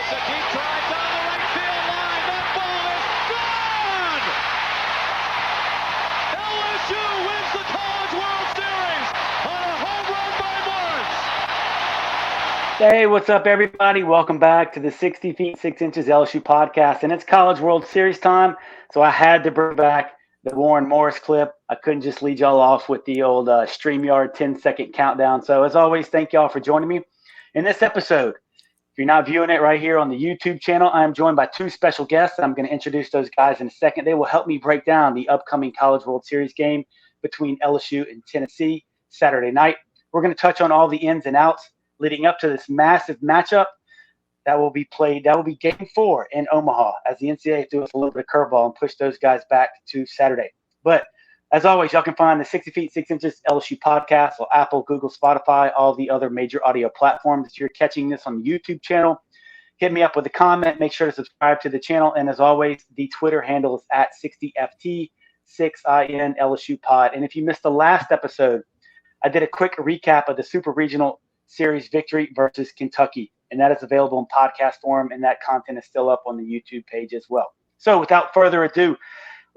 It's a deep drive down the right field line. That ball is gone! LSU wins the College World Series on a home run by Marks. Hey, what's up, everybody? Welcome back to the 60 Feet 6 Inches LSU podcast, and it's College World Series time, so I had to bring back the Warren Morris clip. I couldn't just lead y'all off with the old StreamYard 10-second countdown. So as always, thank y'all for joining me. In this episode, if you're not viewing it right here on the YouTube channel, I am joined by two special guests. I'm going to introduce those guys in a second. They will help me break down the upcoming College World Series game between LSU and Tennessee Saturday night. We're going to touch on all the ins and outs leading up to this massive matchup that will be played. That will be Game 4 in Omaha as the NCAA threw us a little bit of curveball and pushed those guys back to Saturday. But as always, y'all can find the 60 Feet 6 Inches LSU podcast on Apple, Google, Spotify, all the other major audio platforms. If you're catching this on the YouTube channel, hit me up with a comment. Make sure to subscribe to the channel. And as always, the Twitter handle is at 60FT6IN LSU Pod. And if you missed the last episode, I did a quick recap of the Super Regional Series victory versus Kentucky, and that is available in podcast form, and that content is still up on the YouTube page as well. So without further ado,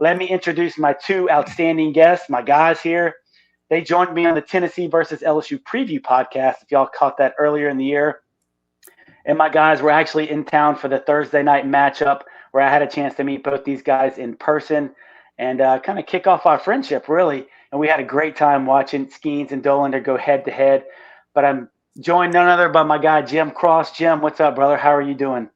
let me introduce my two outstanding guests, my guys here. They joined me on the Tennessee versus LSU Preview podcast, if y'all caught that earlier in the year. And my guys were actually in town for the Thursday night matchup where I had a chance to meet both these guys in person and kind of kick off our friendship, really. And we had a great time watching Skenes and Dollander go head-to-head. But I'm joined none other by my guy, Jim Cross. Jim, what's up, brother? How are you doing?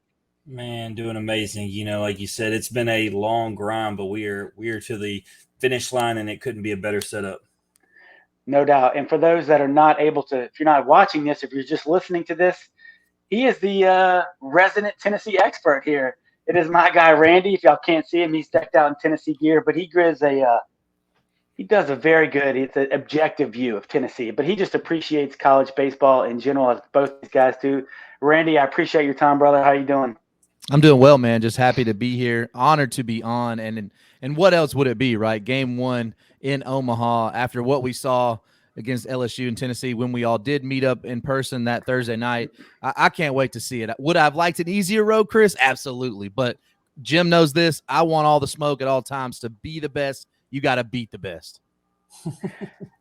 Man, doing amazing. You know, like you said, it's been a long grind, but we are to the finish line, and it couldn't be a better setup. No doubt. And for those that are not able to, if you're not watching this, if you're just listening to this, he is the resident Tennessee expert here. It is my guy, Randy. If y'all can't see him, he's decked out in Tennessee gear, but he does a very good, it's an objective view of Tennessee, but he just appreciates college baseball in general, as both these guys do. Randy, I appreciate your time, brother. How you doing? I'm doing well, man. Just happy to be here. Honored to be on. And what else would it be, right? Game 1 in Omaha after what we saw against LSU and Tennessee when we all did meet up in person that Thursday night. I can't wait to see it. Would I have liked an easier road, Chris? Absolutely. But Jim knows this. I want all the smoke at all times. To be the best, you got to beat the best.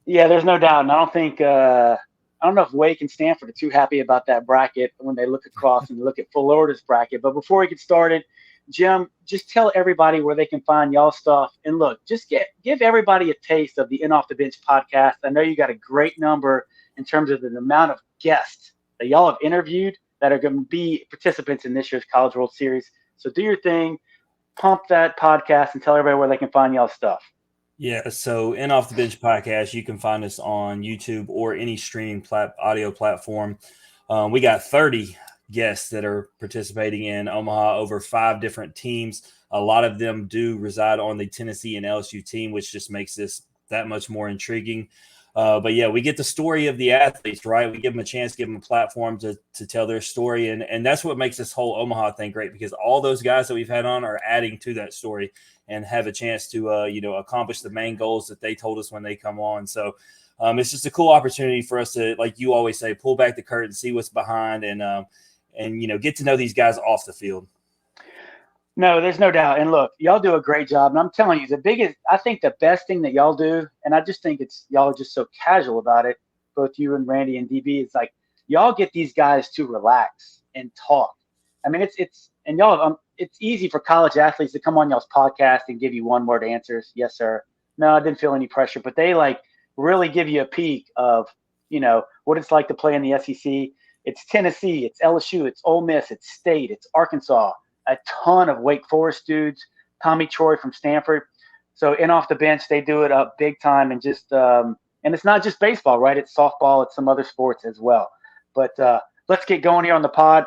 Yeah, there's no doubt. And I don't think I don't know if Wake and Stanford are too happy about that bracket when they look across and look at Florida's bracket. But before we get started, Jim, just tell everybody where they can find y'all stuff. And look, just give everybody a taste of the In Off the Bench podcast. I know you got a great number in terms of the amount of guests that y'all have interviewed that are going to be participants in this year's College World Series. So do your thing, pump that podcast, and tell everybody where they can find y'all stuff. Yeah, so In Off the Bench podcast, you can find us on YouTube or any streaming audio platform. We got 30 guests that are participating in Omaha, over 5 different teams. A lot of them do reside on the Tennessee and LSU team, which just makes this that much more intriguing. But yeah, we get the story of the athletes, right? We give them a chance, give them a platform to tell their story. And that's what makes this whole Omaha thing great, because all those guys that we've had on are adding to that story and have a chance to, accomplish the main goals that they told us when they come on. So it's just a cool opportunity for us to, like you always say, pull back the curtain, see what's behind, and get to know these guys off the field. No, there's no doubt. And look, y'all do a great job. And I'm telling you, I think the best thing that y'all do, and I just think y'all are just so casual about it, both you and Randy and DB, it's like y'all get these guys to relax and talk. I mean, it's easy for college athletes to come on y'all's podcast and give you one-word answers. Yes, sir. No, I didn't feel any pressure. But they really give you a peek of, what it's like to play in the SEC. It's Tennessee, it's LSU, it's Ole Miss, it's State, it's Arkansas. A ton of Wake Forest dudes, Tommy Troy from Stanford. So In Off the Bench, they do it up big time, and just and it's not just baseball, right? It's softball, it's some other sports as well. But let's get going here on the pod.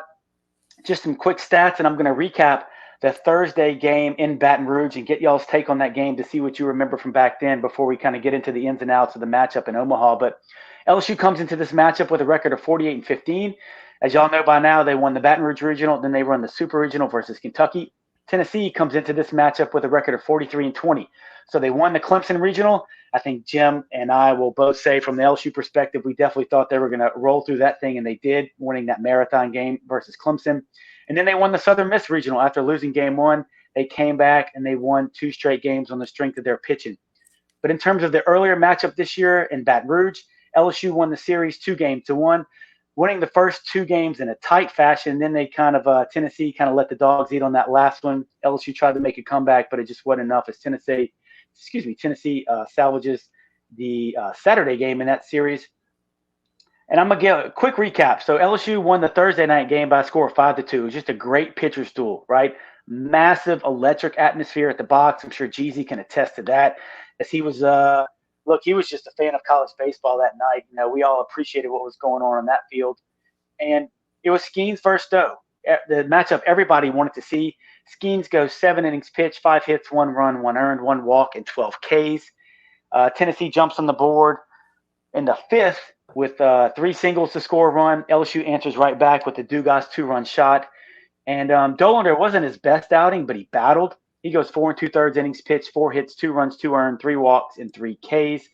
Just some quick stats, and I'm going to recap the Thursday game in Baton Rouge and get y'all's take on that game to see what you remember from back then before we kind of get into the ins and outs of the matchup in Omaha. But LSU comes into this matchup with a record of 48-15. As y'all know by now, they won the Baton Rouge Regional, then they run the Super Regional versus Kentucky. Tennessee comes into this matchup with a record of 43-20. So they won the Clemson Regional, I think Jim and I will both say from the LSU perspective, we definitely thought they were going to roll through that thing, and they did, winning that marathon game versus Clemson. And then they won the Southern Miss Regional after losing game one. They came back and they won 2 straight games on the strength of their pitching. But in terms of the earlier matchup this year in Baton Rouge, LSU won the series 2-1, winning the first 2 games in a tight fashion. Then they Tennessee kind of let the dogs eat on that last one. LSU tried to make a comeback, but it just wasn't enough as Tennessee salvages the Saturday game in that series. And I'm going to give a quick recap. So LSU won the Thursday night game by a score of 5-2. It was just a great pitcher's duel, right? Massive electric atmosphere at the box. I'm sure Jeezy can attest to that, as he was he was just a fan of college baseball that night. You know, we all appreciated what was going on that field. And it was Skenes versus Doe, the matchup everybody wanted to see. Skenes goes 7 innings pitched, 5 hits, 1 run, 1 earned, 1 walk, and 12 Ks. Tennessee jumps on the board in the 5th with 3 singles to score a run. LSU answers right back with the Dugas 2-run shot. And Dollander wasn't his best outing, but he battled. He goes 4 2/3 innings pitched, 4 hits, 2 runs, 2 earned, 3 walks, and 3 Ks.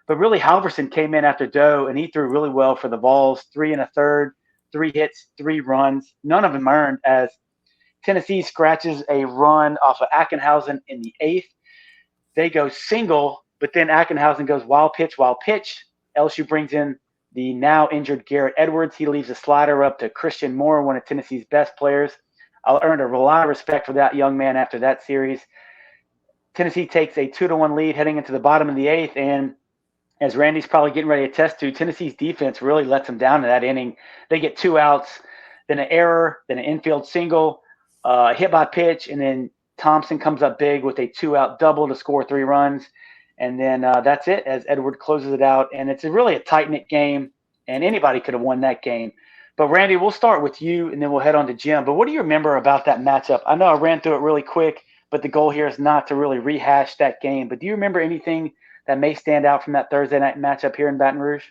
But really, Halverson came in after Doe, and he threw really well for the Vols. 3 1/3, 3 hits, 3 runs, none of them earned, as Tennessee scratches a run off of Ackenhausen in the 8th. They go single, but then Ackenhausen goes wild pitch. LSU brings in the now injured Garrett Edwards. He leaves a slider up to Christian Moore, one of Tennessee's best players. I earned a lot of respect for that young man after that series. Tennessee takes a 2-1 lead heading into the bottom of the 8th, and as Randy's probably getting ready to attest to, Tennessee's defense really lets them down in that inning. They get 2 outs, then an error, then an infield single, hit by pitch, and then Thompson comes up big with a 2-out double to score 3 runs. And then that's it, as Edward closes it out. And it's really a tight-knit game, and anybody could have won that game. But, Randy, we'll start with you, and then we'll head on to Jim. But what do you remember about that matchup? I know I ran through it really quick, but the goal here is not to really rehash that game. But do you remember anything that may stand out from that Thursday night matchup here in Baton Rouge?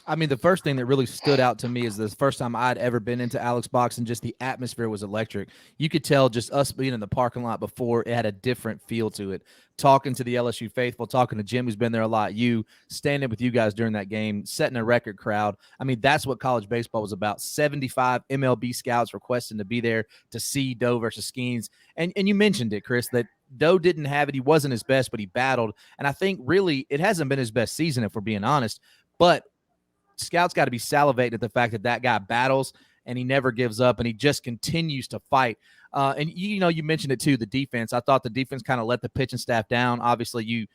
I mean, the first thing that really stood out to me is the first time I'd ever been into Alex Box, and just the atmosphere was electric. You could tell just us being in the parking lot before, it had a different feel to it. Talking to the LSU faithful, talking to Jim, who's been there a lot, you standing with you guys during that game, setting a record crowd. I mean, that's what college baseball was about. 75 MLB scouts requesting to be there to see Doe versus Skenes. And you mentioned it, Chris, that Doe didn't have it. He wasn't his best, but he battled. And I think really it hasn't been his best season, if we're being honest. But scouts got to be salivating at the fact that that guy battles and he never gives up and he just continues to fight. And you mentioned it too, the defense. I thought the defense kind of let the pitching staff down. Obviously,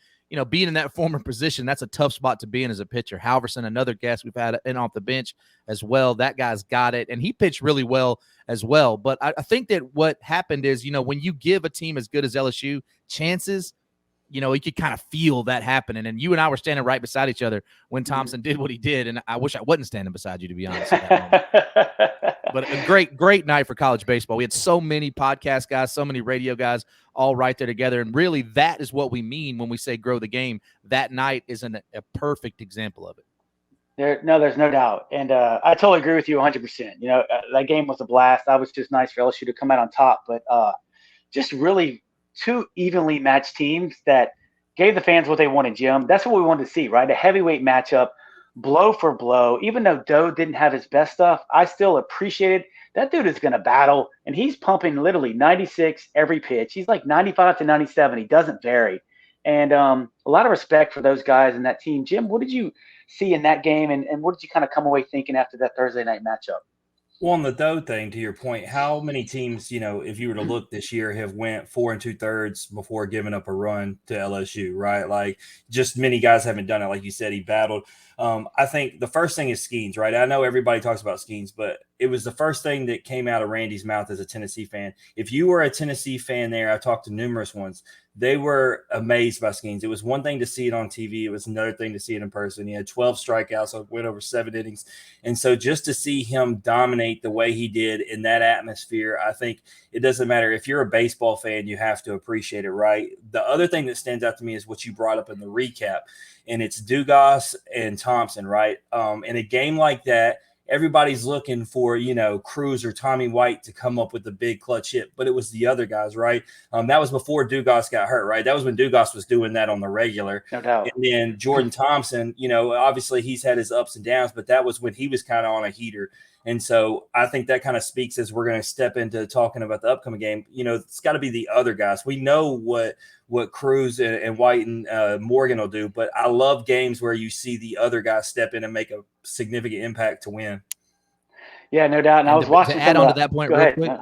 being in that former position, that's a tough spot to be in as a pitcher. Halverson, another guest we've had in off the bench as well. That guy's got it, and he pitched really well as well. But I think that what happened is, when you give a team as good as LSU chances, you could kind of feel that happening. And you and I were standing right beside each other when Thompson did what he did. And I wish I wasn't standing beside you, to be honest. At that moment. But a great night for college baseball. We had so many podcast guys, so many radio guys all right there together. And really, that is what we mean when we say grow the game. That night is a perfect example of it. There's no doubt. And I totally agree with you 100%. That game was a blast. That was just nice for LSU to come out on top. But just really – 2 evenly matched teams that gave the fans what they wanted, Jim. That's what we wanted to see, right? A heavyweight matchup, blow for blow. Even though Doe didn't have his best stuff, I still appreciated that dude is going to battle, and he's pumping literally 96 every pitch. He's like 95 to 97. He doesn't vary. And a lot of respect for those guys and that team. Jim, what did you see in that game, and what did you kind of come away thinking after that Thursday night matchup? Well, on the Doe thing, to your point, how many teams, if you were to look this year, have went 4 2/3 before giving up a run to LSU, right? Like, just many guys haven't done it. Like you said, he battled. I think the first thing is Skenes, right? I know everybody talks about Skenes, but it was the first thing that came out of Randy's mouth as a Tennessee fan. If you were a Tennessee fan there, I talked to numerous ones. They were amazed by Skenes. It was one thing to see it on TV. It was another thing to see it in person. He had 12 strikeouts, went over 7 innings. And so just to see him dominate the way he did in that atmosphere, I think it doesn't matter. If you're a baseball fan, you have to appreciate it, right? The other thing that stands out to me is what you brought up in the recap, and it's Dugas and Thompson, right? In a game like that, everybody's looking for, Cruz or Tommy White to come up with the big clutch hit, but it was the other guys, right? That was before Dugas got hurt, right? That was when Dugas was doing that on the regular. No doubt. And then Jordan Thompson, obviously he's had his ups and downs, but that was when he was kind of on a heater. And so I think that kind of speaks as we're going to step into talking about the upcoming game. It's got to be the other guys. We know what Cruz and White and Morgan will do, but I love games where you see the other guys step in and make a significant impact to win. Yeah, no doubt. And I was watching. To add on to that point real quick.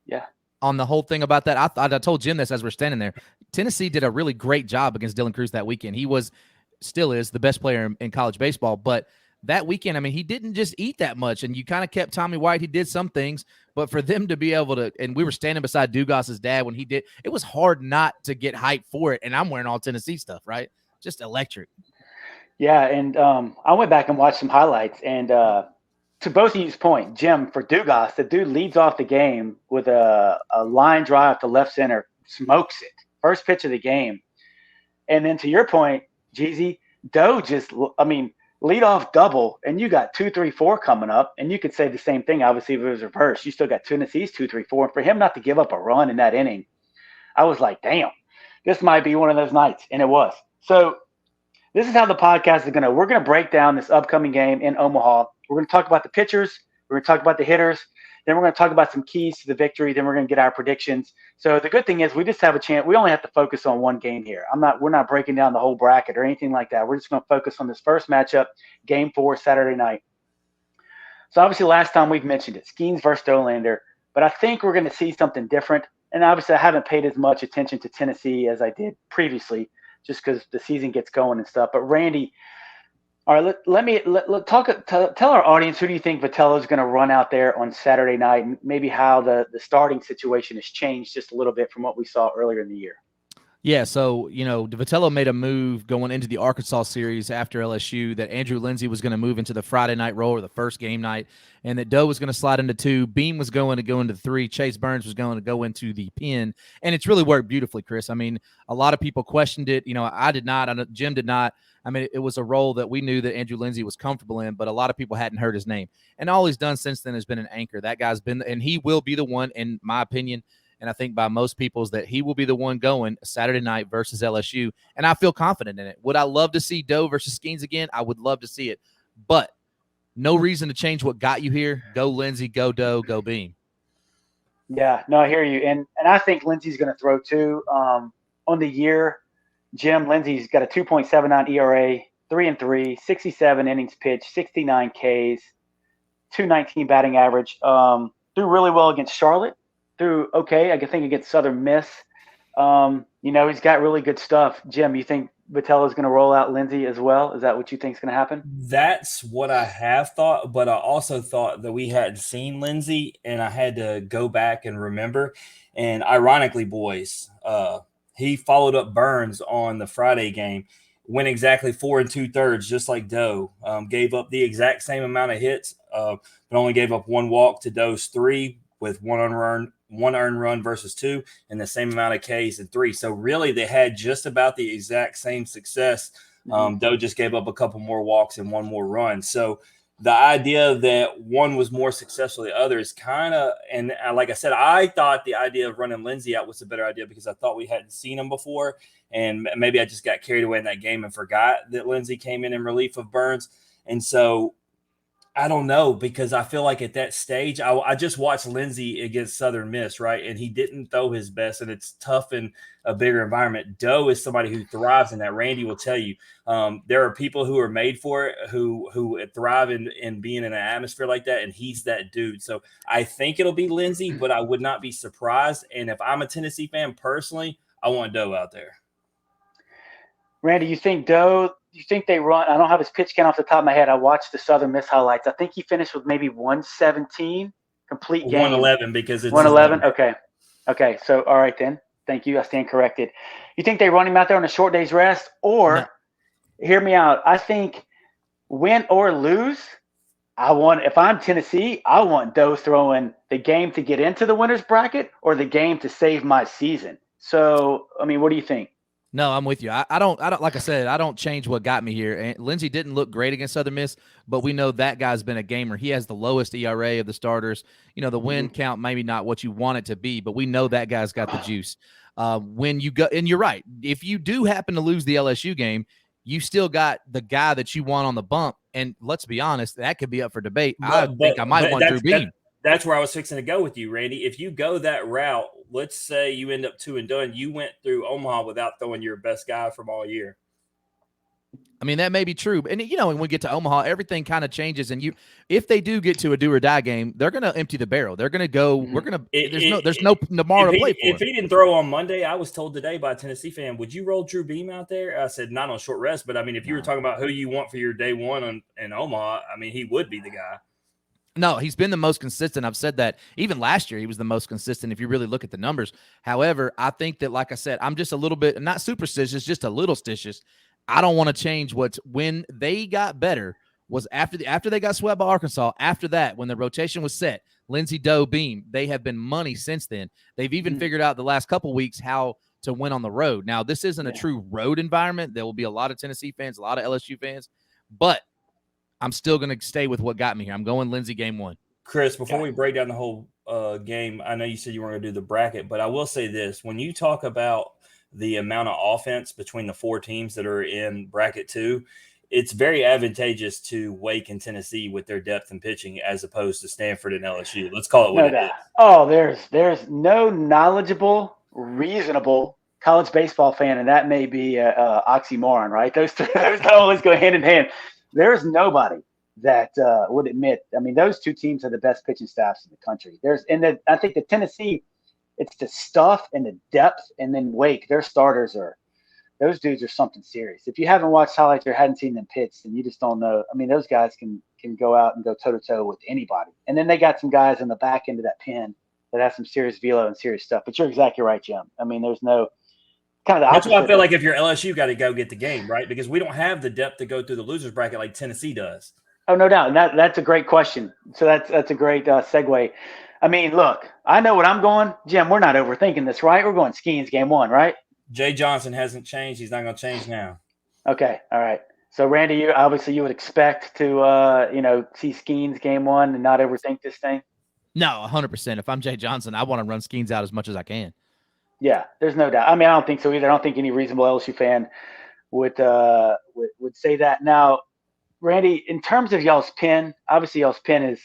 Yeah. On the whole thing about that, I told Jim this as we're standing there. Tennessee did a really great job against Dylan Cruz that weekend. He still is the best player in college baseball, but that weekend, I mean, he didn't just eat that much, and you kind of kept Tommy White. He did some things, but for them to be able to, and we were standing beside Dugas's dad when he did, it was hard not to get hyped for it, and I'm wearing all Tennessee stuff, right? Just electric. Yeah, and I went back and watched some highlights, and to both of you's point, Jim, for Dugas, the dude leads off the game with a line drive to left center, smokes it, first pitch of the game. And then to your point, Jeezy, Doe lead off double, and you got 2, 3, 4 coming up, and you could say the same thing. Obviously, if it was reversed, you still got Tennessee's 2, 3, 4. And for him not to give up a run in that inning, I was like, damn, this might be one of those nights, and it was. So this is how the podcast is we're going to break down this upcoming game in Omaha. We're going to talk about the pitchers. We're going to talk about the hitters. Then we're going to talk about some keys to the victory. Then we're going to get our predictions. So the good thing is we just have a chance. We only have to focus on one game here. We're not breaking down the whole bracket or anything like that. We're just going to focus on this first matchup, Game 4, Saturday night. So obviously last time we've mentioned it, Skenes versus Dollander. But I think we're going to see something different. And obviously I haven't paid as much attention to Tennessee as I did previously, just because the season gets going and stuff. But Randy, all right, tell our audience, who do you think Vitello is going to run out there on Saturday night, and maybe how the starting situation has changed just a little bit from what we saw earlier in the year? Yeah, so, Vitello made a move going into the Arkansas series after LSU that Andrew Lindsey was going to move into the Friday night role or the first game night, and that Doe was going to slide into 2, Beam was going to go into 3, Chase Burns was going to go into the pen, and it's really worked beautifully, Chris. I mean, a lot of people questioned it. I did not. Jim did not. I mean, it was a role that we knew that Andrew Lindsey was comfortable in, but a lot of people hadn't heard his name. And all he's done since then has been an anchor. That guy's been – and he will be the one, in my opinion, and I think by most people's, that he will be the one going Saturday night versus LSU, and I feel confident in it. Would I love to see Doe versus Skenes again? I would love to see it, but no reason to change what got you here. Go Lindsey, go Doe, go Beam. Yeah, no, I hear you, and I think Lindsey's going to throw too. On the year, Jim, Lindsey's got a 2.79 ERA, 3-3, 67 innings pitched, 69 Ks, 219 batting average. Threw really well against Charlotte. Threw okay, I think, against Southern Miss. He's got really good stuff. Jim, you think Vitello's going to roll out Lindsey as well? Is that what you think is going to happen? That's what I have thought, but I also thought that we hadn't seen Lindsey, and I had to go back and remember. And ironically, boys, he followed up Burns on the Friday game, went exactly 4 2/3, just like Doe. Gave up the exact same amount of hits, but only gave up 1 walk to Doe's 3 with 1 earned run versus 2, and the same amount of Ks and 3. So really, they had just about the exact same success. Doe just gave up a couple more walks and 1 more run. So the idea that one was more successful than the other is kind of, and like I said, I thought the idea of running Lindsey out was a better idea because I thought we hadn't seen him before, and maybe I just got carried away in that game and forgot that Lindsey came in relief of Burns. And so I don't know, because I feel like at that stage, I just watched Lindsey against Southern Miss, right? And he didn't throw his best, and it's tough in a bigger environment. Doe is somebody who thrives in that. Randy will tell you. There are people who are made for it, who thrive in being in an atmosphere like that, and he's that dude. So I think it'll be Lindsey, but I would not be surprised. And if I'm a Tennessee fan personally, I want Doe out there. Randy, you think Doe – you think they run – I don't have his pitch count off the top of my head. I watched the Southern Miss highlights. I think he finished with maybe 117 complete game. 111 because it's – 111? Okay. Okay, so all right then. Thank you. I stand corrected. You think they run him out there on a short day's rest? Or, hear me out, I think win or lose, if I'm Tennessee, I want Doe throwing the game to get into the winner's bracket or the game to save my season. So, I mean, what do you think? No, I'm with you. I don't like I said, I don't change what got me here. And Lindsey didn't look great against Southern Miss, but we know that guy's been a gamer. He has the lowest ERA of the starters. The win count maybe not what you want it to be, but we know that guy's got the juice. When you go, and you're right, if you do happen to lose the LSU game, you still got the guy that you want on the bump. And let's be honest, that could be up for debate. I think I might want Drew Beam. That's where I was fixing to go with you, Randy. If you go that route, let's say you end up 2-done, you went through Omaha without throwing your best guy from all year. I mean, that may be true. And, when we get to Omaha, everything kind of changes. And if they do get to a do or die game, they're going to empty the barrel. They're going to go, there's no tomorrow to play for. If he didn't throw on Monday, I was told today by a Tennessee fan, would you roll Drew Beam out there? I said, not on short rest. But, I mean, if you were talking about who you want for your day one in Omaha, I mean, he would be the guy. No, he's been the most consistent. I've said that. Even last year, he was the most consistent if you really look at the numbers. However, I think that, like I said, I'm just a little bit, not superstitious, just a little stitious. I don't want to change when they got better was after they got swept by Arkansas. After that, when the rotation was set, Lindsey, Doe, Beam, they have been money since then. They've even figured out the last couple weeks how to win on the road. Now, this isn't a true road environment. There will be a lot of Tennessee fans, a lot of LSU fans, but I'm still going to stay with what got me here. I'm going Lindsey game one. Chris, before we break down the whole game, I know you said you weren't going to do the bracket, but I will say this. When you talk about the amount of offense between the four teams that are in bracket 2, it's very advantageous to Wake and Tennessee with their depth in pitching as opposed to Stanford and LSU. Let's call it what it is. Oh, there's no knowledgeable, reasonable college baseball fan, and that may be an oxymoron, right? Those don't always go hand in hand. There's nobody that would admit. I mean, those two teams are the best pitching staffs in the country. I think the Tennessee, it's the stuff and the depth, and then Wake, their starters those dudes are something serious. If you haven't watched highlights or hadn't seen them pitch, then you just don't know. I mean, those guys can go out and go toe to toe with anybody. And then they got some guys in the back end of that pen that have some serious velo and serious stuff. But you're exactly right, Jim. I mean, there's no. That's why I feel like if you're LSU, got to go get the game, right? Because we don't have the depth to go through the losers bracket like Tennessee does. Oh, no doubt. And that's a great question. So that's a great segue. I mean, look, I know what I'm going. Jim, we're not overthinking this, right? We're going Skenes game one, right? Jay Johnson hasn't changed. He's not going to change now. Okay. All right. So, Randy, you would expect to, see Skenes game one and not overthink this thing? No, 100%. If I'm Jay Johnson, I want to run Skenes out as much as I can. Yeah, there's no doubt. I mean, I don't think so either. I don't think any reasonable LSU fan would say that. Now, Randy, in terms of y'all's pen, obviously y'all's pen is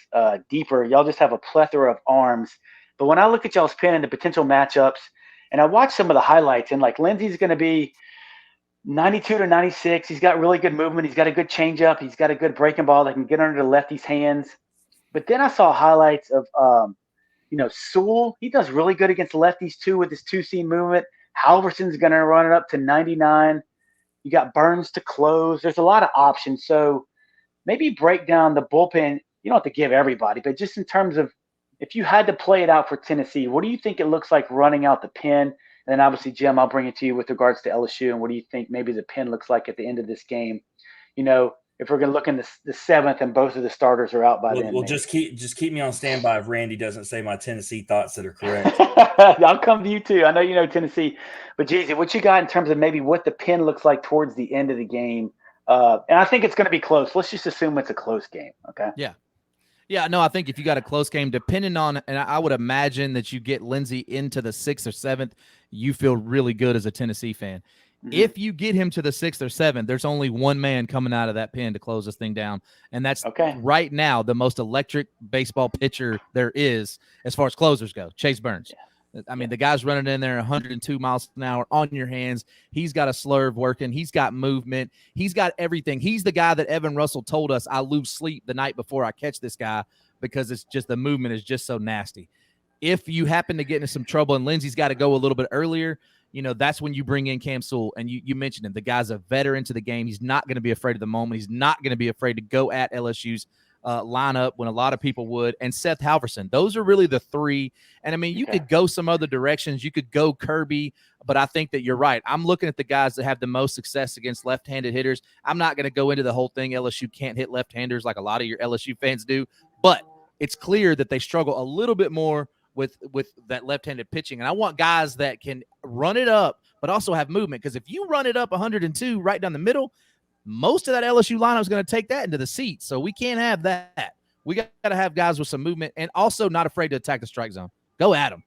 deeper. Y'all just have a plethora of arms. But when I look at y'all's pen and the potential matchups, and I watch some of the highlights, and like Lindsey's going to be 92 to 96. He's got really good movement. He's got a good changeup. He's got a good breaking ball that can get under the lefty's hands. But then I saw highlights of Sewell, he does really good against lefties too with his two-seam movement. Halverson's going to run it up to 99. You got Burns to close. There's a lot of options. So maybe break down the bullpen. You don't have to give everybody, but just in terms of if you had to play it out for Tennessee, what do you think it looks like running out the pen? And then obviously, Jim, I'll bring it to you with regards to LSU. And what do you think maybe the pen looks like at the end of this game? If we're going to look in the seventh and both of the starters are out by then. Well, just keep me on standby if Randy doesn't say my Tennessee thoughts that are correct. I'll come to you too. I know you know Tennessee. But, Jeezy, what you got in terms of maybe what the pen looks like towards the end of the game? And I think it's going to be close. Let's just assume it's a close game, okay? Yeah. Yeah, no, I think if you got a close game, depending on – and I would imagine that you get Lindsey into the 6th or 7th, you feel really good as a Tennessee fan. If you get him to the 6th or 7th, there's only one man coming out of that pen to close this thing down. And that's right now the most electric baseball pitcher there is as far as closers go, Chase Burns. Yeah. I mean, the guy's running in there 102 miles an hour on your hands. He's got a slurve working. He's got movement. He's got everything. He's the guy that Evan Russell told us I lose sleep the night before I catch this guy because it's just the movement is just so nasty. If you happen to get into some trouble and Lindsey's got to go a little bit earlier, that's when you bring in Cam Sewell, and you mentioned him. The guy's a veteran to the game. He's not going to be afraid of the moment. He's not going to be afraid to go at LSU's lineup when a lot of people would. And Seth Halverson. Those are really the three. And, I mean, you could go some other directions. You could go Kirby, but I think that you're right. I'm looking at the guys that have the most success against left-handed hitters. I'm not going to go into the whole thing LSU can't hit left-handers like a lot of your LSU fans do, but it's clear that they struggle a little bit more with that left-handed pitching. And I want guys that can run it up, but also have movement. Because if you run it up 102 right down the middle, most of that LSU lineup is going to take that into the seats. So we can't have that. We got to have guys with some movement and also not afraid to attack the strike zone. Go at them.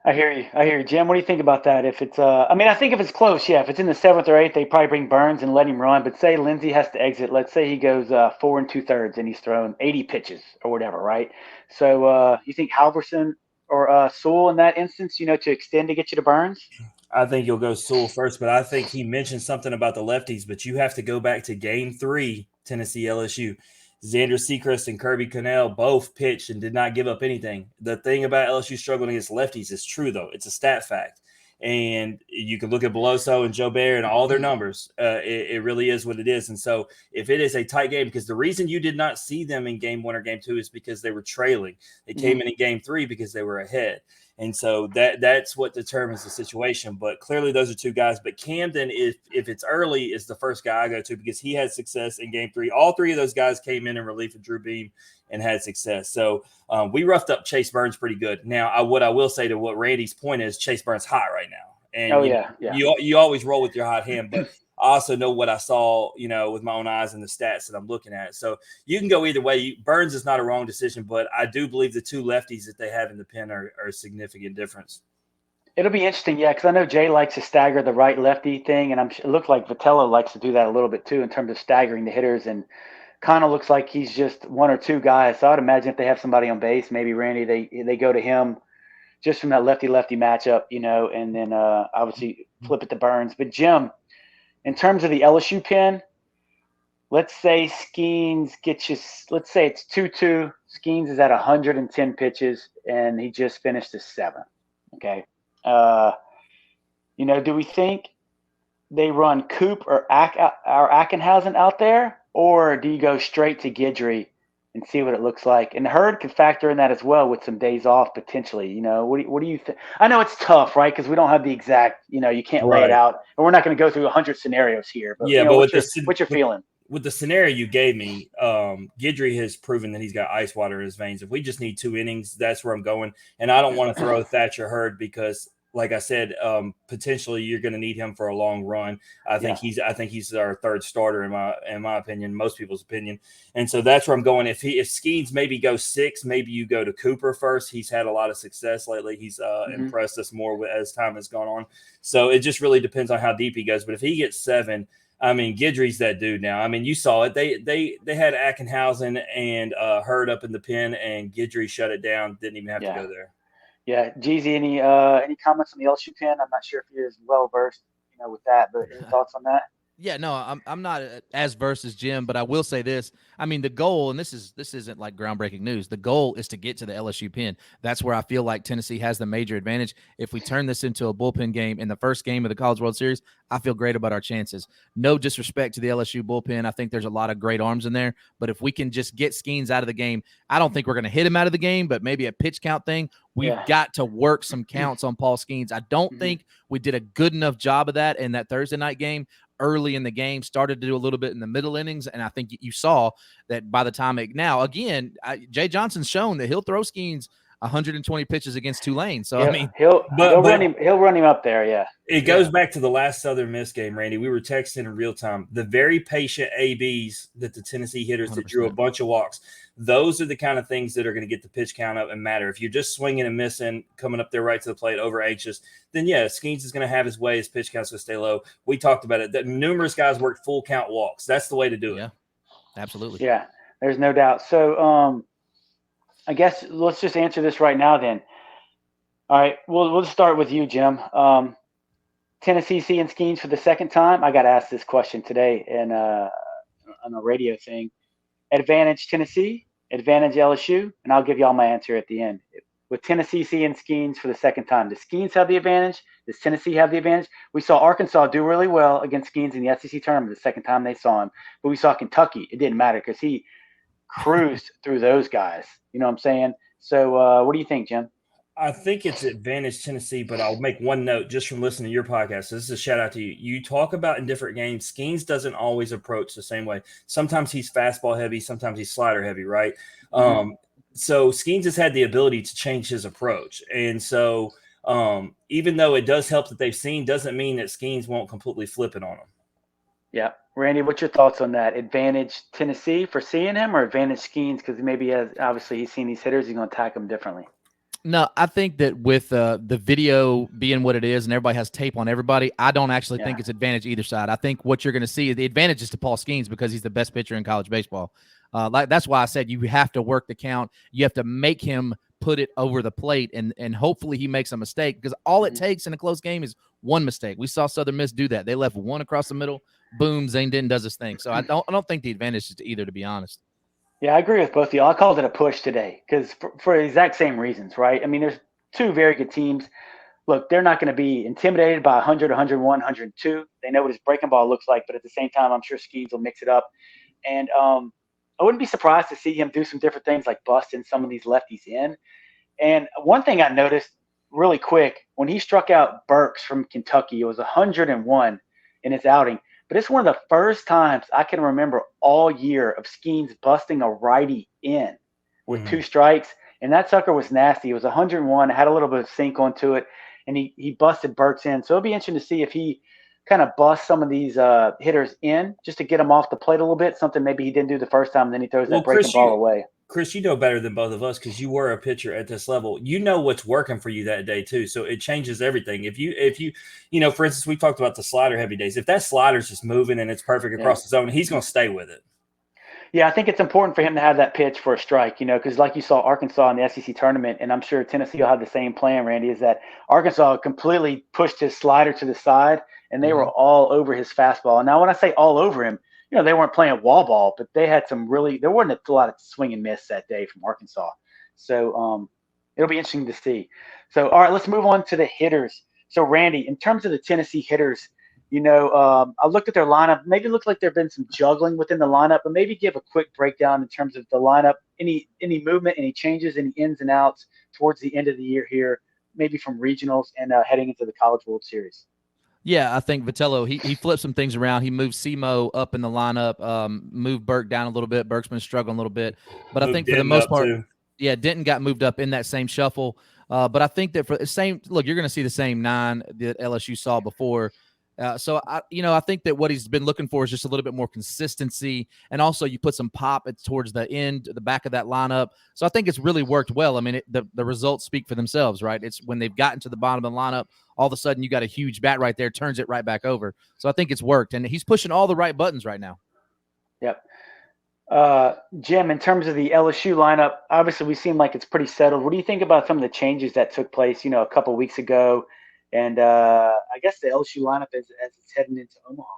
I hear you. Jim, what do you think about that? If it's, I think if it's close, yeah, if it's in the 7th or 8th, they probably bring Burns and let him run. But say Lindsey has to exit. Let's say he goes 4 2/3 and he's thrown 80 pitches or whatever, right? So you think Halverson or Sewell in that instance, to extend to get you to Burns? I think you'll go Sewell first, but I think he mentioned something about the lefties, but you have to go back to game 3, Tennessee LSU. Xander Sechrist and Kirby Connell both pitched and did not give up anything. The thing about LSU struggling against lefties is true, though. It's a stat fact. And you can look at Beloso and Joe Bear and all their numbers. It really is what it is. And so if it is a tight game, because the reason you did not see them in game 1 or game 2 is because they were trailing. They came in game 3 because they were ahead. And so that's what determines the situation. But clearly those are two guys. But Camden, if it's early, is the first guy I go to because he had success in game 3. All 3 of those guys came in relief of Drew Beam and had success. So we roughed up Chase Burns pretty good. Now, what I will say to what Randy's point is, Chase Burns hot right now. And you always roll with your hot hand, but I also know what I saw, with my own eyes and the stats that I'm looking at. So you can go either way. Burns is not a wrong decision, but I do believe the 2 lefties that they have in the pen are a significant difference. It'll be interesting, yeah, because I know Jay likes to stagger the right-lefty thing, and it looks like Vitello likes to do that a little bit too in terms of staggering the hitters, and kind of looks like he's just 1 or 2 guys. So I'd imagine if they have somebody on base, maybe Randy, they go to him just from that lefty-lefty matchup, and then obviously flip it to Burns. But Jim, in terms of the LSU pen, let's say Skenes gets you – let's say it's 2-2. Skenes is at 110 pitches, and he just finished his 7th, okay? Do we think they run Coop or Ackenhausen out there, or do you go straight to Guidry and see what it looks like? And Hurd could factor in that as well with some days off potentially. What do you think? I know it's tough, right? Because we don't have the exact, you can't lay it out, and we're not going to go through 100 scenarios here. But yeah, but what's your feeling? With the scenario you gave me, Guidry has proven that he's got ice water in his veins. If we just need 2 innings, that's where I'm going. And I don't want to throw Thatcher Hurd because, like I said, potentially you're going to need him for a long run. I think he's our 3rd starter in my opinion, most people's opinion. And so that's where I'm going. If Skenes maybe goes 6, maybe you go to Cooper first. He's had a lot of success lately. He's impressed us more as time has gone on. So it just really depends on how deep he goes. But if he gets 7, Guidry's that dude now. you saw it. They had Ackenhausen and Hurd up in the pen, and Guidry shut it down. Didn't even have to go there. Yeah, Jeezy, any comments on the LSU pen? I'm not sure if you're as well versed, with that, but any thoughts on that? Yeah, no, I'm not as versed as Jim, but I will say this. The goal, and this isn't like groundbreaking news. The goal is to get to the LSU pen. That's where I feel like Tennessee has the major advantage. If we turn this into a bullpen game in the first game of the College World Series, I feel great about our chances. No disrespect to the LSU bullpen. I think there's a lot of great arms in there, but if we can just get Skenes out of the game, I don't think we're going to hit him out of the game, but maybe a pitch count thing. We've got to work some counts on Paul Skenes. I don't think we did a good enough job of that in that Thursday night game. Early in the game, started to do a little bit in the middle innings, and I think you saw that by the time Jay Johnson's shown that he'll throw Skenes 120 pitches against Tulane. So he'll run him up there. Yeah, it goes back to the last Southern Miss game, Randy. We were texting in real time. The very patient ABs that the Tennessee hitters 100%. That drew a bunch of walks. Those are the kind of things that are going to get the pitch count up and matter. If you're just swinging and missing, coming up there right to the plate, over anxious, then Skenes is going to have his way. His pitch counts will stay low. We talked about it. That numerous guys worked full count walks. That's the way to do it. Yeah, absolutely. Yeah, there's no doubt. So I guess let's just answer this right now then. All right, we'll start with you, Jim. Tennessee seeing Skenes for the 2nd time. I got asked this question today on a radio thing. Advantage Tennessee, advantage LSU, and I'll give y'all my answer at the end. With Tennessee seeing Skenes for the 2nd time, does Skenes have the advantage? Does Tennessee have the advantage? We saw Arkansas do really well against Skenes in the SEC tournament the 2nd time they saw him, but we saw Kentucky. It didn't matter because he cruised through those guys. You know what I'm saying? So what do you think, Jim? I think it's advantage Tennessee, but I'll make one note just from listening to your podcast. So this is a shout out to you. You talk about in different games, Skenes doesn't always approach the same way. Sometimes he's fastball heavy, sometimes he's slider heavy, right? So Skenes has had the ability to change his approach. And so even though it does help that they've seen, doesn't mean that Skenes won't completely flip it on them. Yeah. Randy, what's your thoughts on that? Advantage Tennessee for seeing him, or advantage Skenes because maybe obviously he's seen these hitters, he's going to attack them differently? No, I think that with the video being what it is and everybody has tape on everybody, I don't actually think it's advantage either side. I think what you're going to see, the advantage is to Paul Skenes because he's the best pitcher in college baseball. That's why I said you have to work the count. You have to make him put it over the plate, and hopefully he makes a mistake because all it takes in a close game is one mistake. We saw Southern Miss do that. They left one across the middle. Boom, Zane Denton does his thing. So I don't think the advantage is to either, to be honest. Yeah, I agree with both of y'all. I called it a push today because for the exact same reasons, right? I mean, there's two very good teams. Look, they're not going to be intimidated by 100, 101, 102. They know what his breaking ball looks like, but at the same time, I'm sure Skenes will mix it up. And I wouldn't be surprised to see him do some different things like busting some of these lefties in. And one thing I noticed really quick, when he struck out Burks from Kentucky, it was 101 in his outing. But it's one of the first times I can remember all year of Skenes busting a righty in with two strikes. And that sucker was nasty. It was 101, had a little bit of sink onto it, and he busted Burks in. So it'll be interesting to see if he kind of busts some of these hitters in just to get them off the plate a little bit, something maybe he didn't do the first time, and then he throws that breaking ball away. Chris, you know better than both of us because you were a pitcher at this level. You know what's working for you that day too, so it changes everything. If you for instance, we talked about the slider heavy days. If that slider's just moving and it's perfect across the zone, he's going to stay with it. Yeah, I think it's important for him to have that pitch for a strike, because like you saw Arkansas in the SEC tournament, and I'm sure Tennessee will have the same plan, Randy, is that Arkansas completely pushed his slider to the side, and they were all over his fastball. Now, when I say all over him, they weren't playing wall ball, but they had there wasn't a lot of swing and miss that day from Arkansas. So it'll be interesting to see. So, all right, let's move on to the hitters. So, Randy, in terms of the Tennessee hitters, I looked at their lineup. Maybe it looks like there's been some juggling within the lineup, but maybe give a quick breakdown in terms of the lineup, any movement, any changes, any ins and outs towards the end of the year here, maybe from regionals and heading into the College World Series. Yeah, I think Vitello, he flipped some things around. He moved Simo up in the lineup, moved Burke down a little bit. Burke's been struggling a little bit. But I think for the most part, Denton got moved up in that same shuffle. But I think that for the same – look, you're going to see the same 9 that LSU saw before. So, I think that what he's been looking for is just a little bit more consistency. And also you put some pop towards the end, the back of that lineup. So I think it's really worked well. I mean, the results speak for themselves, right? It's when they've gotten to the bottom of the lineup, all of a sudden you got a huge bat right there, turns it right back over. So I think it's worked. And he's pushing all the right buttons right now. Yep. Jim, in terms of the LSU lineup, obviously we seem like it's pretty settled. What do you think about some of the changes that took place, a couple of weeks ago? And I guess the LSU lineup as it's heading into Omaha,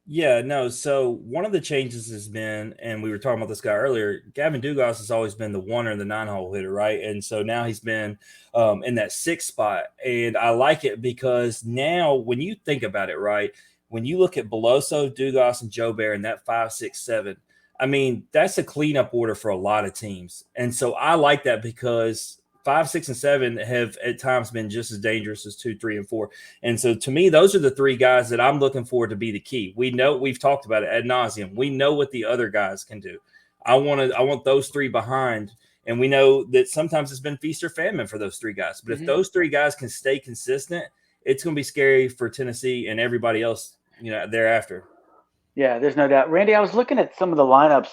Yeah, no. So one of the changes has been, and we were talking about this guy earlier, Gavin Dugas has always been the 1 or the 9-hole hitter, right? And so now he's been in that 6th spot. And I like it because now when you think about it, right, when you look at Beloso, Dugas, and Joe Bear in that 5, 6, 7, I mean, that's a cleanup order for a lot of teams. And so I like that because 5, 6, and 7 have at times been just as dangerous as 2, 3, and 4. And so to me, those are the 3 guys that I'm looking for to be the key. We know we've talked about it ad nauseum. We know what the other guys can do. I want those 3 behind. And we know that sometimes it's been feast or famine for those 3 guys. But if those 3 guys can stay consistent, it's going to be scary for Tennessee and everybody else, thereafter. Yeah, there's no doubt. Randy, I was looking at some of the lineups.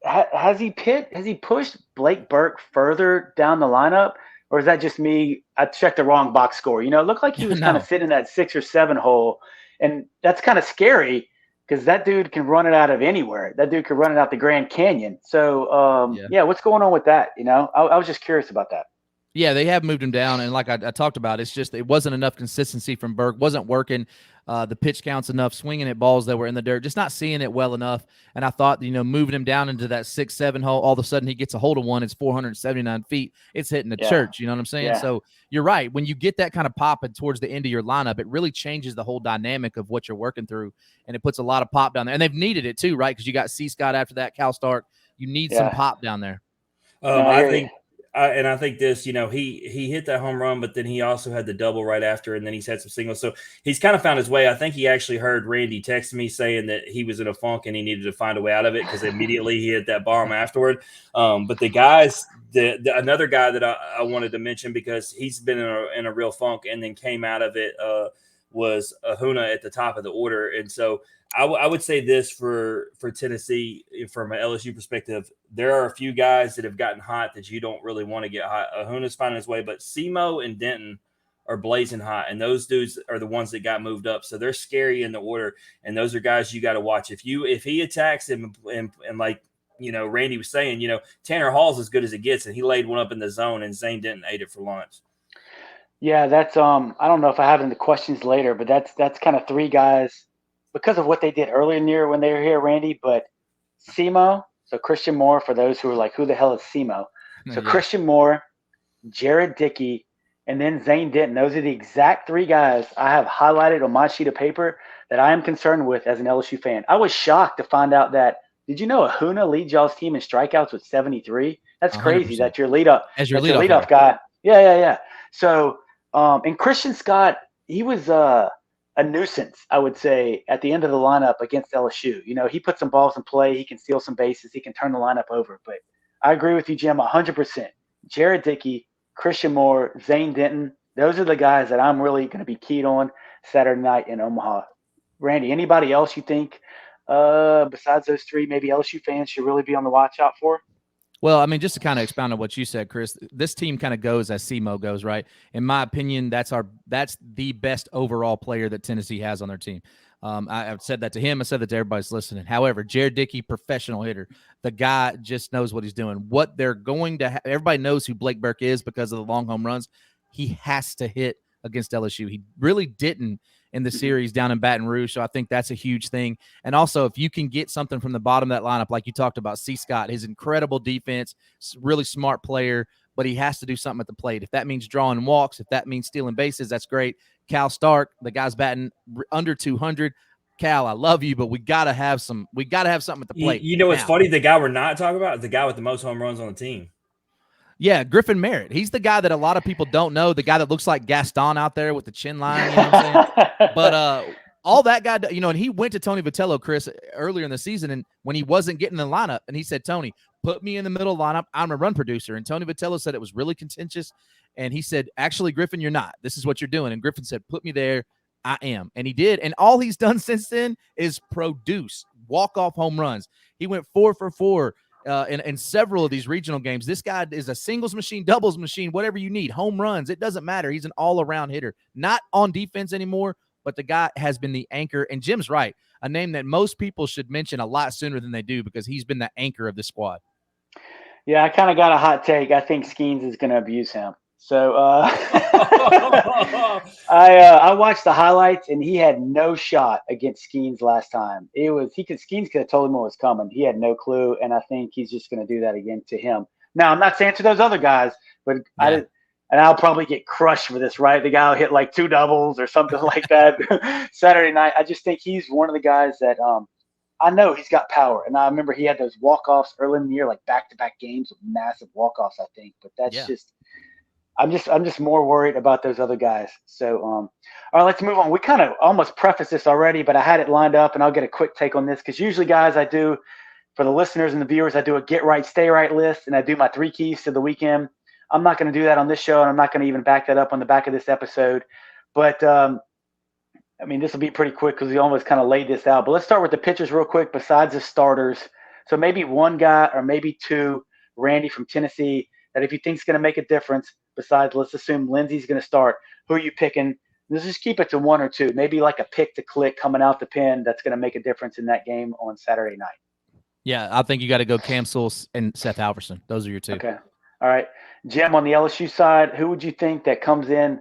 Has he pushed Blake Burke further down the lineup, or is that just me? I checked the wrong box score. It looked like he was kind of sitting in that 6 or 7 hole, and that's kind of scary because that dude can run it out of anywhere. That dude could run it out the Grand Canyon. So, what's going on with that? I was just curious about that. Yeah, they have moved him down, and like I talked about, it's just it wasn't enough consistency from Burke. Wasn't working the pitch counts enough, swinging at balls that were in the dirt, just not seeing it well enough. And I thought, moving him down into that 6, 7 hole, all of a sudden he gets a hold of one. It's 479 feet. It's hitting the church. You know what I'm saying? Yeah. So you're right. When you get that kind of pop towards the end of your lineup, it really changes the whole dynamic of what you're working through, and it puts a lot of pop down there. And they've needed it too, right? Because you got C. Scott after that, Cal Stark. You need some pop down there. I think this, he hit that home run, but then he also had the double right after, and then he's had some singles. So he's kind of found his way. I think he actually heard Randy text me saying that he was in a funk and he needed to find a way out of it because immediately he hit that bomb afterward. But the guys, another guy that I wanted to mention because he's been in a real funk and then came out of it was Ahuna at the top of the order. And so I would say this for Tennessee, from an LSU perspective, there are a few guys that have gotten hot that you don't really want to get hot. Ahuna's finding his way, but Simo and Denton are blazing hot, and those dudes are the ones that got moved up. So they're scary in the order, and those are guys you got to watch. If he attacks him and like Randy was saying, Tanner Hall's as good as it gets, and he laid one up in the zone, and Zane Denton ate it for lunch. Yeah, that's I don't know if I have it in the questions later, but that's kind of three guys because of what they did earlier in the year when they were here, Randy. But Simo, so Christian Moore, for those who are like, who the hell is Simo? So Christian Moore, Jared Dickey, and then Zane Denton. Those are the exact three guys I have highlighted on my sheet of paper that I am concerned with as an LSU fan. I was shocked to find out that, did you know Ahuna leads y'all's team in strikeouts with 73? That's crazy. 100%. That's your leadoff guy. Yeah. So, and Christian Scott, he was a nuisance, I would say, at the end of the lineup against LSU. He put some balls in play. He can steal some bases. He can turn the lineup over. But I agree with you, Jim, 100%. Jared Dickey, Christian Moore, Zane Denton, those are the guys that I'm really going to be keyed on Saturday night in Omaha. Randy, anybody else you think besides those three, maybe LSU fans should really be on the watch out for? Well, I mean, just to kind of expound on what you said, Chris, this team kind of goes as Simo goes, right? In my opinion, that's the best overall player that Tennessee has on their team. I've said that to him. I said that to everybody's listening. However, Jared Dickey, professional hitter. The guy just knows what he's doing. What they're going to everybody knows who Blake Burke is because of the long home runs. He has to hit against LSU. He really didn't in the series down in Baton Rouge, so I think that's a huge thing. And also, if you can get something from the bottom of that lineup, like you talked about, C. Scott, his incredible defense, really smart player, but he has to do something at the plate. If that means drawing walks, if that means stealing bases, that's great. Cal Stark, the guy's batting under 200. Cal, I love you, but we gotta have something at the plate. What's funny? The guy we're not talking about is the guy with the most home runs on the team. Yeah, Griffin Merritt. He's the guy that a lot of people don't know, the guy that looks like Gaston out there with the chin line, you know what I'm saying? But all that guy, and he went to Tony Vitello, Chris, earlier in the season, and when he wasn't getting in the lineup, and he said, Tony, put me in the middle lineup. I'm a run producer. And Tony Vitello said it was really contentious, and he said, actually, Griffin, you're not. This is what you're doing. And Griffin said, put me there. I am. And he did. And all he's done since then is produce walk-off home runs. He went 4 for 4. In several of these regional games. This guy is a singles machine, doubles machine, whatever you need, home runs. It doesn't matter. He's an all-around hitter, not on defense anymore, but the guy has been the anchor. And Jim's right, a name that most people should mention a lot sooner than they do because he's been the anchor of the squad. Yeah, I kind of got a hot take. I think Skenes is going to abuse him. So I watched the highlights, and he had no shot against Skenes last time. Skenes could have told him what was coming. He had no clue, and I think he's just going to do that again to him. Now, I'm not saying to those other guys, but yeah. I'll probably get crushed for this, right? The guy will hit like 2 doubles or something like that Saturday night. I just think he's one of the guys that I know he's got power. And I remember he had those walk-offs early in the year, like back-to-back games with massive walk-offs, I think. But that's just – I'm just more worried about those other guys. So, all right, let's move on. We kind of almost prefaced this already, but I had it lined up, and I'll get a quick take on this because usually, guys, I do for the listeners and the viewers, I do a get right, stay right list, and I do my 3 keys to the weekend. I'm not going to do that on this show, and I'm not going to even back that up on the back of this episode. But I mean, this will be pretty quick because we almost kind of laid this out. But let's start with the pitchers real quick. Besides the starters, so maybe one guy or maybe two, Randy from Tennessee, that if you think is going to make a difference. Besides, let's assume Lindsey's going to start. Who are you picking? Let's just keep it to 1 or 2. Maybe like a pick to click coming out the pen that's going to make a difference in that game on Saturday night. Yeah, I think you got to go Cam Sewell and Seth Halverson. Those are your 2. Okay. All right. Jim, on the LSU side, who would you think that comes in?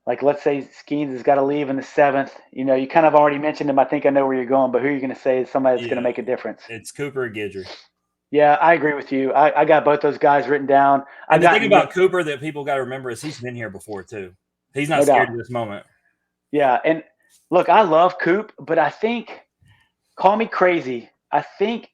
Like, let's say Skenes has got to leave in the 7th. You kind of already mentioned him. I think I know where you're going, but who are you going to say is somebody that's going to make a difference? It's Cooper and Guidry. Yeah, I agree with you. I got both those guys written down. And the thing about Cooper that people got to remember is he's been here before too. He's not scared of this moment. Yeah, and look, I love Coop, but I think, call me crazy, I think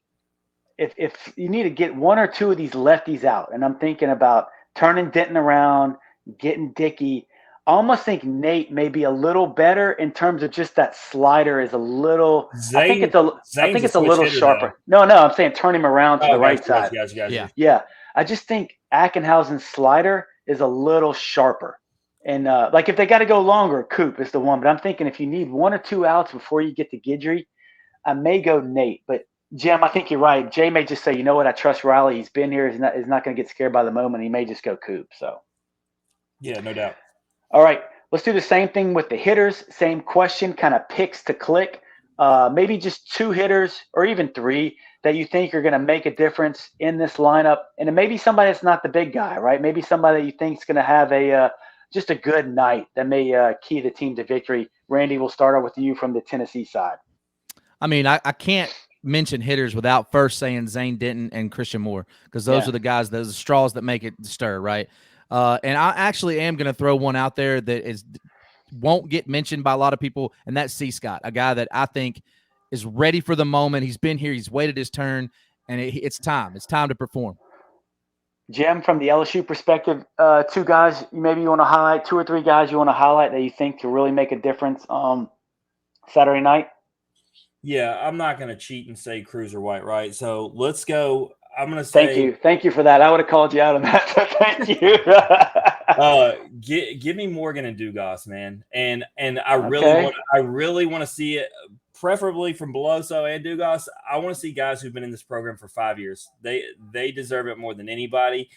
if you need to get 1 or 2 of these lefties out, and I'm thinking about turning Denton around, getting Dickey. I almost think Nate may be a little better in terms of just that slider is a little. I think Zane's it's a a switch little hitter, sharper. No, I'm saying turn him around to though. the Oh, right side. Yeah. Yeah, I just think Ackenhausen's slider is a little sharper. And like if they got to go longer, Coop is the one. But I'm thinking if you need 1 or 2 outs before you get to Guidry, I may go Nate. But Jim, I think you're right. Jay may just say, you know what, I trust Riley. He's been here. He's not going to get scared by the moment. He may just go Coop. So. Yeah, no doubt. All right, let's do the same thing with the hitters. Same question, kind of picks to click. Maybe just 2 hitters or even 3 that you think are going to make a difference in this lineup. And it may be somebody that's not the big guy, right? Maybe somebody that you think is going to have just a good night that may key the team to victory. Randy, we'll start out with you from the Tennessee side. I mean, I can't mention hitters without first saying Zane Denton and Christian Moore, because those are the guys, those are the straws that make it stir, right? And I actually am going to throw one out there that won't get mentioned by a lot of people, and that's C. Scott, a guy that I think is ready for the moment. He's been here, he's waited his turn, and it's time. It's time to perform. Jim, from the LSU perspective, 2 guys maybe you want to highlight, 2 or 3 guys you want to highlight that you think can really make a difference Saturday night? Yeah, I'm not going to cheat and say Cruz or White, right? So let's go. I'm going to say Thank you for that. I would have called you out on that. So thank you. give me Morgan and Dugas, man, and I really want to see it, preferably from Beloso and Dugas. I want to see guys who've been in this program for 5 years. They deserve it more than anybody.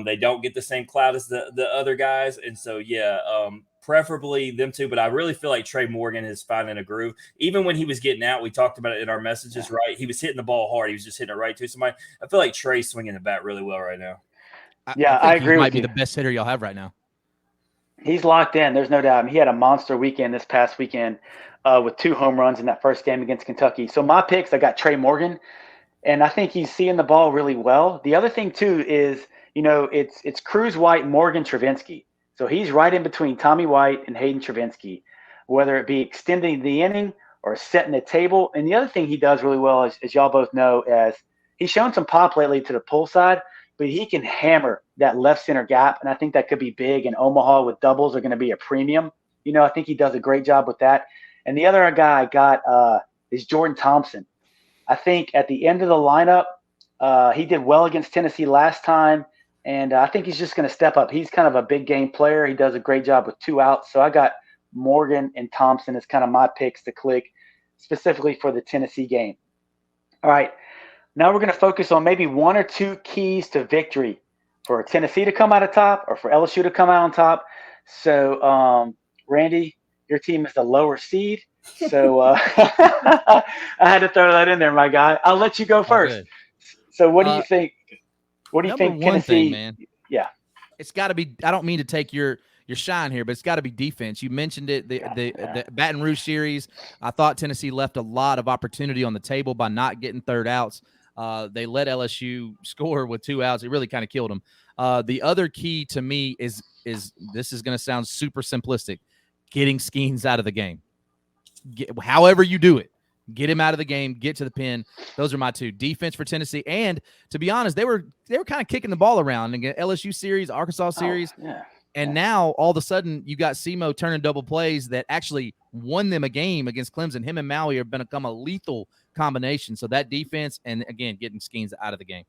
They don't get the same clout as the other guys, and so preferably them 2. But I really feel like Trey Morgan is finding a groove. Even when he was getting out, we talked about it in our messages, right? He was hitting the ball hard. He was just hitting it right to somebody. I feel like Trey's swinging the bat really well right now. I agree. He might be the best hitter y'all have right now. He's locked in. There's no doubt. He had a monster weekend this past weekend with 2 home runs in that first game against Kentucky. So my picks, I got Trey Morgan, and I think he's seeing the ball really well. The other thing too is, it's Cruz, White, Morgan, Travinsky. So he's right in between Tommy White and Hayden Travinsky, whether it be extending the inning or setting the table. And the other thing he does really well, as y'all both know, is he's shown some pop lately to the pull side, but he can hammer that left center gap. And I think that could be big. And Omaha with doubles are going to be a premium. I think he does a great job with that. And the other guy I got is Jordan Thompson. I think at the end of the lineup, he did well against Tennessee last time. And I think he's just going to step up. He's kind of a big game player. He does a great job with 2 outs. So I got Morgan and Thompson as kind of my picks to click specifically for the Tennessee game. All right. Now we're going to focus on maybe 1 or 2 keys to victory for Tennessee to come out of top or for LSU to come out on top. So, Randy, your team is the lower seed. So I had to throw that in there, my guy. I'll let you go first. So what do you think? What do you think, Tennessee? Man. Yeah, it's got to be. I don't mean to take your shine here, but it's got to be defense. You mentioned it. The Baton Rouge series. I thought Tennessee left a lot of opportunity on the table by not getting 3rd outs. They let LSU score with 2 outs. It really kind of killed them. The other key to me is this is going to sound super simplistic: getting Skenes out of the game. However you do it. Get him out of the game, get to the pin. Those are my 2. Defense for Tennessee. And to be honest, they were kind of kicking the ball around in LSU series, Arkansas series. And now all of a sudden you got Simo turning double plays that actually won them a game against Clemson. Him and Maui have become a lethal combination. So that defense and, again, getting Skenes out of the game.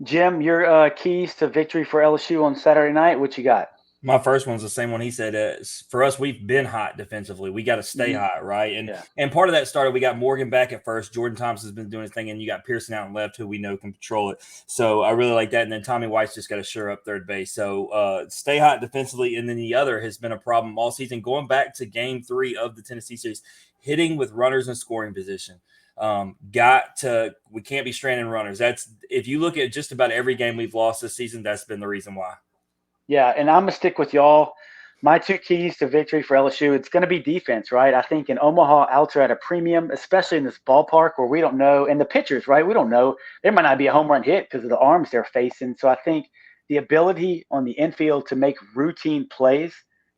Jim, your keys to victory for LSU on Saturday night, what you got? My first one's the same one he said. For us, we've been hot defensively. We got to stay hot, right? And part of that started, we got Morgan back at first. Jordan Thompson's been doing his thing, and you got Pearson out and left, who we know can control it. So I really like that. And then Tommy White's just got to shore up third base. So stay hot defensively. And then the other has been a problem all season, going back to game 3 of the Tennessee series, hitting with runners in scoring position. We can't be stranding runners. That's, if you look at just about every game we've lost this season, that's been the reason why. Yeah, and I'm going to stick with y'all. My 2 keys to victory for LSU, it's going to be defense, right? I think in Omaha, outs are at a premium, especially in this ballpark where we don't know. And the pitchers, right? We don't know. There might not be a home run hit because of the arms they're facing. So I think the ability on the infield to make routine plays,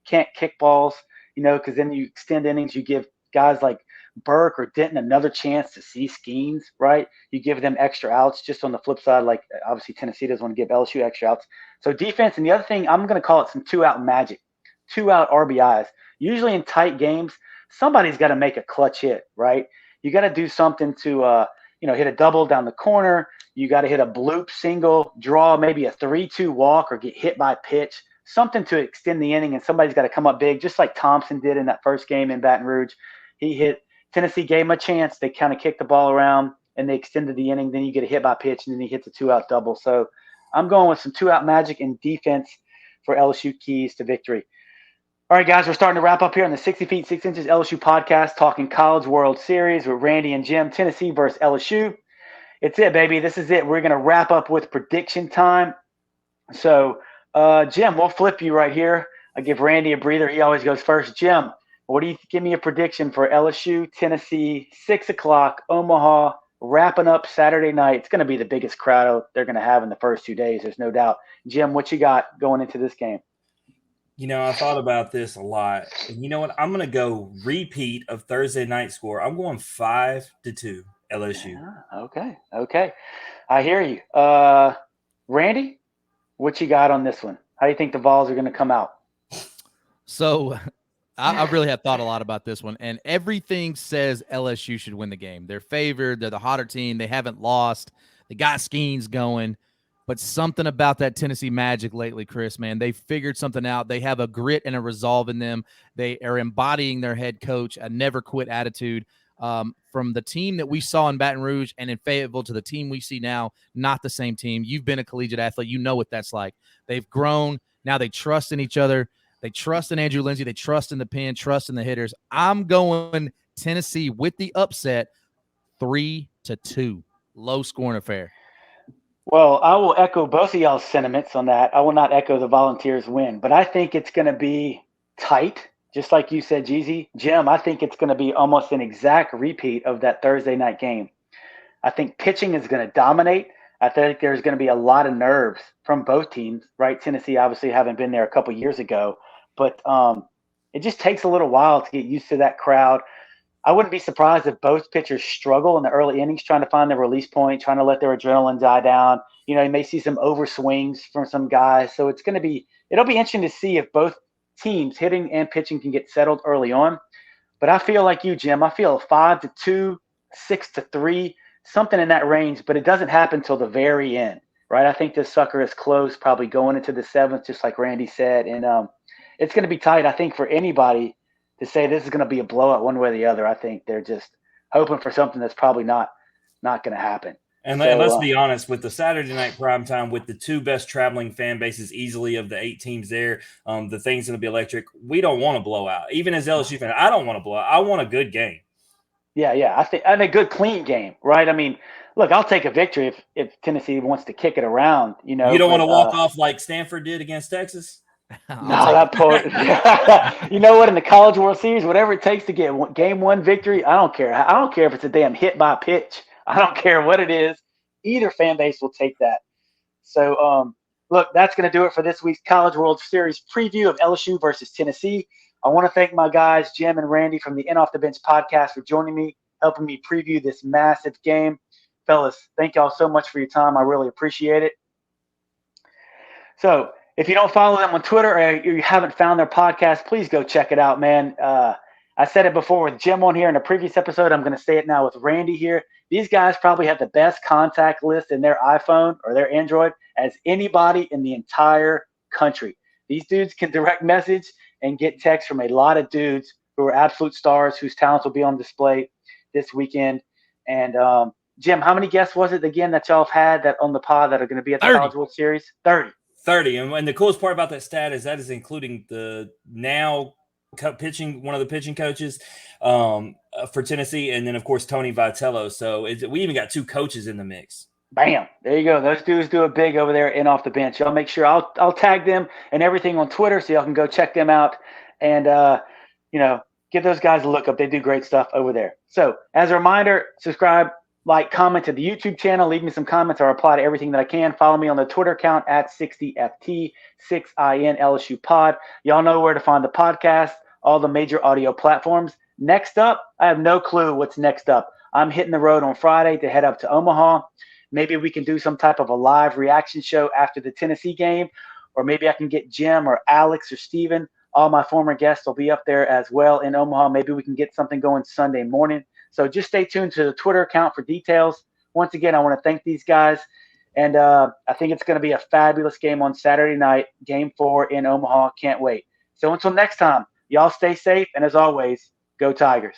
can't kick balls, because then you extend innings, you give guys like Burke or Denton another chance to see Skenes, right? You give them extra outs. Just on the flip side, like obviously Tennessee doesn't want to give LSU extra outs. So defense, and the other thing, I'm going to call it some 2-out magic, 2-out RBIs. Usually in tight games, somebody's got to make a clutch hit, right? You got to do something to, hit a double down the corner. You got to hit a bloop single, draw maybe a 3-2 walk or get hit by a pitch, something to extend the inning, and somebody's got to come up big, just like Thompson did in that first game in Baton Rouge. He hit – Tennessee gave him a chance. They kind of kicked the ball around, and they extended the inning. Then you get a hit by pitch, and then he hits a 2-out double. So I'm going with some 2-out magic and defense for LSU keys to victory. All right, guys, we're starting to wrap up here on the 60 feet, 6 inches LSU podcast, talking College World Series with Randy and Jim, Tennessee versus LSU. It's it, baby. This is it. We're going to wrap up with prediction time. So, Jim, we'll flip you right here. I give Randy a breather. He always goes first. Jim, what do you give me a prediction for LSU, Tennessee, 6 o'clock, Omaha, wrapping up Saturday night? It's going to be the biggest crowd they're going to have in the first 2 days. There's no doubt. Jim, what you got going into this game? I thought about this a lot. And you know what? I'm going to go repeat of Thursday night score. I'm going 5-2 LSU. Yeah, okay. I hear you. Randy, what you got on this one? How do you think the Vols are going to come out? So I really have thought a lot about this one, and everything says LSU should win the game. They're favored. They're the hotter team. They haven't lost. They got Skenes going. But something about that Tennessee Magic lately, Chris, man, they figured something out. They have a grit and a resolve in them. They are embodying their head coach, a never-quit attitude. From the team that we saw in Baton Rouge and in Fayetteville to the team we see now, not the same team. You've been a collegiate athlete. You know what that's like. They've grown. Now they trust in each other. They trust in Andrew Lindsey. They trust in the pen, trust in the hitters. I'm going Tennessee with the upset, 3-2. Low-scoring affair. Well, I will echo both of y'all's sentiments on that. I will not echo the Volunteers win, but I think it's going to be tight, just like you said, Jeezy. Jim, I think it's going to be almost an exact repeat of that Thursday night game. I think pitching is going to dominate. I think there's going to be a lot of nerves from both teams, right? Tennessee obviously haven't been there a couple years ago, but it just takes a little while to get used to that crowd. I wouldn't be surprised if both pitchers struggle in the early innings trying to find their release point, trying to let their adrenaline die down. You may see some overswings from some guys. So it'll be interesting to see if both teams, hitting and pitching, can get settled early on. But I feel like you, Jim. I feel 5-2, 6-3, something in that range, but it doesn't happen till the very end, right? I think this sucker is close, probably going into the 7th, just like Randy said. And it's going to be tight, I think, for anybody to say this is going to be a blowout one way or the other. I think they're just hoping for something that's probably not going to happen. And let's be honest, with the Saturday night primetime, with the two best traveling fan bases easily of the 8 teams there, the thing's going to be electric. We don't want to blow out. Even as LSU fans, I don't want to blow out. I want a good game. Yeah. I think a good, clean game, right? I mean, look, I'll take a victory if Tennessee wants to kick it around. You don't want to walk off like Stanford did against Texas? No, that part. You know what? In the College World Series, whatever it takes to get game 1 victory, I don't care. I don't care if it's a damn hit by pitch. I don't care what it is. Either fan base will take that. So, look, that's going to do it for this week's College World Series preview of LSU versus Tennessee. I want to thank my guys, Jim and Randy from the In Off the Bench podcast, for joining me, helping me preview this massive game. Fellas, thank y'all so much for your time. I really appreciate it. So, if you don't follow them on Twitter or you haven't found their podcast, please go check it out, man. I said it before with Jim on here in a previous episode. I'm going to say it now with Randy here. These guys probably have the best contact list in their iPhone or their Android as anybody in the entire country. These dudes can direct message and get texts from a lot of dudes who are absolute stars whose talents will be on display this weekend. And Jim, how many guests was it again that y'all have had that on the pod that are going to be at the 30. College World Series? 30. And the coolest part about that stat is that is including the now pitching, one of the pitching coaches for Tennessee, and then of course Tony Vitello. So we even got 2 coaches in the mix. Bam! There you go. Those dudes do it big over there in Off the Bench. Y'all make sure I'll tag them and everything on Twitter so y'all can go check them out and give those guys a look up. They do great stuff over there. So as a reminder, subscribe, like, comment to the YouTube channel. Leave me some comments. I'll reply to everything that I can. Follow me on the Twitter account at 60FT, 6IN LSU Pod. Y'all know where to find the podcast, all the major audio platforms. Next up, I have no clue what's next up. I'm hitting the road on Friday to head up to Omaha. Maybe we can do some type of a live reaction show after the Tennessee game, or maybe I can get Jim or Alex or Steven. All my former guests will be up there as well in Omaha. Maybe we can get something going Sunday morning. So just stay tuned to the Twitter account for details. Once again, I want to thank these guys. And I think it's going to be a fabulous game on Saturday night, Game 4 in Omaha. Can't wait. So until next time, y'all stay safe. And as always, go Tigers.